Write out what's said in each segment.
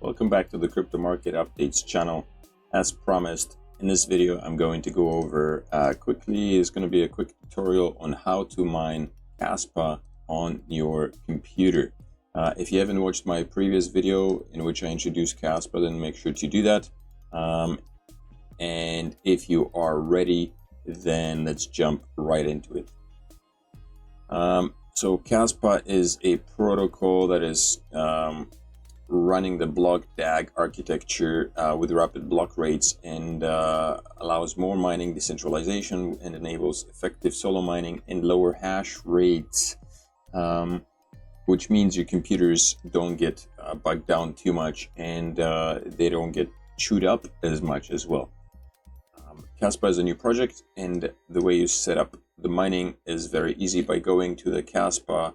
Welcome back to the Crypto Market Updates channel. As promised, in this video I'm going to go over it's going to be a quick tutorial on how to mine Kaspa on your computer. If you haven't watched my previous video in which I introduced Kaspa, then make sure to do that. And if you are ready, then let's jump right into it. So Kaspa is a protocol that is running the block DAG architecture with rapid block rates and allows more mining decentralization and enables effective solo mining and lower hash rates, which means your computers don't get bogged down too much and they don't get chewed up as much as well. Kaspa is a new project, and the way you set up the mining is very easy by going to the Kaspa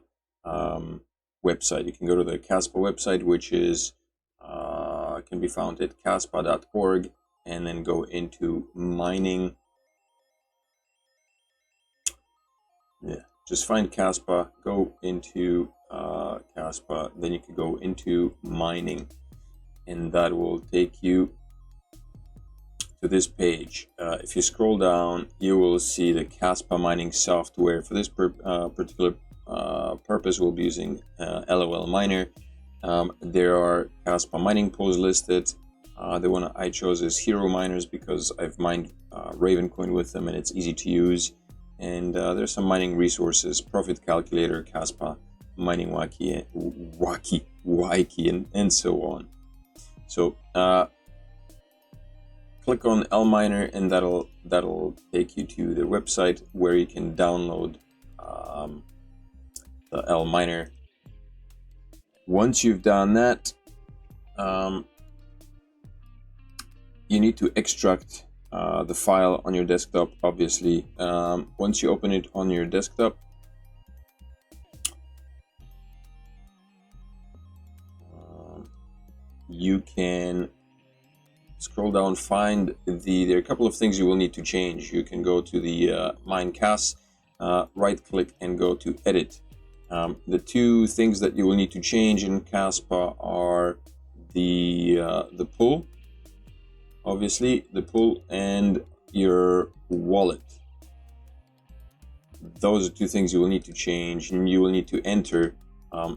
website. You can go to the Kaspa website, which is can be found at kaspa.org, and then go into mining. Just find Kaspa, go into Kaspa, then you can go into mining, and that will take you to this page. If you scroll down, you will see the Kaspa mining software. For this particular purpose, we'll be using LOL Miner. There are Kaspa mining pools listed. The one I chose is Hero Miners because I've mined Ravencoin with them and it's easy to use. And there's some mining resources, Profit Calculator, Kaspa, Mining Wiki, and so on. So click on L Miner, and that'll take you to the website where you can download the L Miner. Once you've done that, you need to extract the file on your desktop, obviously. Once you open it on your desktop, you can scroll down, find there are a couple of things you will need to change. You can go to the Minecast, right click and go to edit. The two things that you will need to change in Kaspa are the pool, obviously the pool, and your wallet. Those are two things you will need to change, and you will need to enter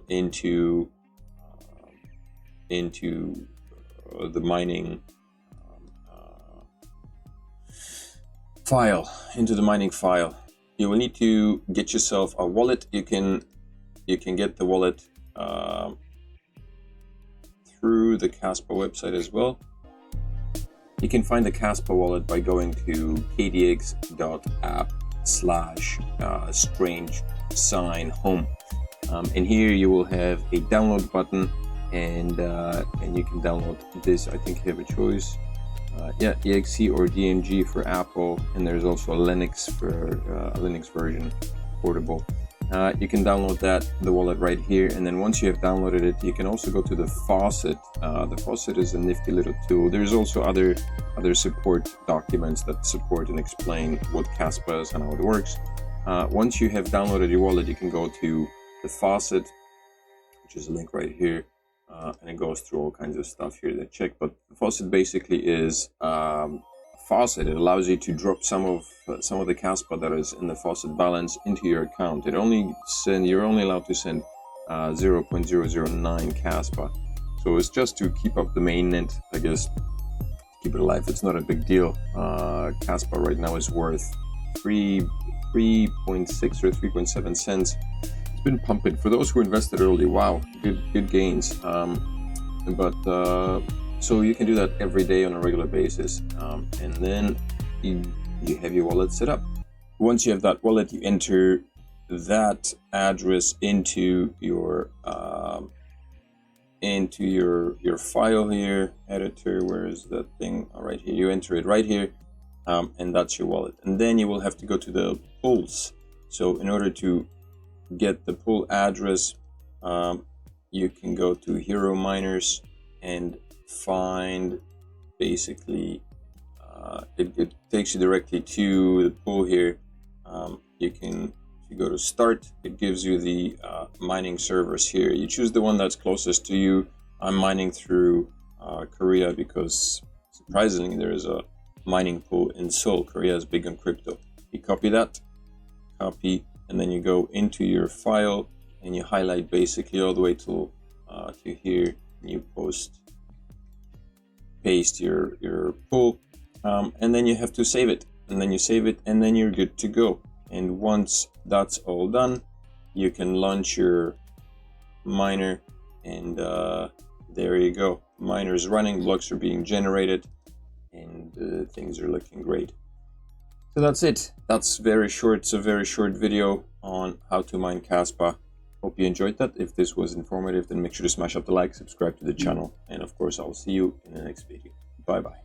into the mining file, into the mining file. You will need to get yourself a wallet. You can get the wallet through the Kaspa website as well. You can find the Kaspa wallet by going to kdx.app/strange-sign-home. And here you will have a download button, and you can download this. I think you have a choice. EXE or DMG for Apple, and there's also a Linux for a Linux version, portable. You can download the wallet right here, and then once you have downloaded it, you can also go to the faucet. The faucet is a nifty little tool. There's also other support documents that support and explain what Kaspa is and how it works. Once you have downloaded your wallet, you can go to the faucet, which is a link right here. And it goes through all kinds of stuff here to check. But the faucet basically is a faucet. It allows you to drop some of the Kaspa that is in the faucet balance into your account. You're only allowed to send 0.009 Kaspa. So it's just to keep up the mainnet, I guess, to keep it alive. It's not a big deal. Kaspa right now is worth 3.6 or 3.7 cents. Been pumping for those who invested early. Wow, good gains. So you can do that every day on a regular basis, and then you have your wallet set up. Once you have that wallet, you enter that address into your file here, editor. Where is that thing? All right, here you enter it right here, and that's your wallet. And then you will have to go to the pools. So in order to get the pool address, you can go to Hero Miners and find basically it takes you directly to the pool here. If you go to start, it gives you the mining servers here. You choose the one that's closest to you. I'm mining through Korea, because surprisingly there is a mining pool in Seoul. Korea is big on crypto. You copy that, and then you go into your file and you highlight basically all the way to here, and you paste your pool, and then you have to save it, and then you save it, and then you're good to go. And once that's all done, you can launch your miner, and there you go. Miner's running, blocks are being generated, and things are looking great. So that's it. That's very short. It's a very short video on how to mine Kaspa. Hope you enjoyed that. If this was informative, then make sure to smash up the like, subscribe to the channel, and of course I'll see you in the next video. Bye bye.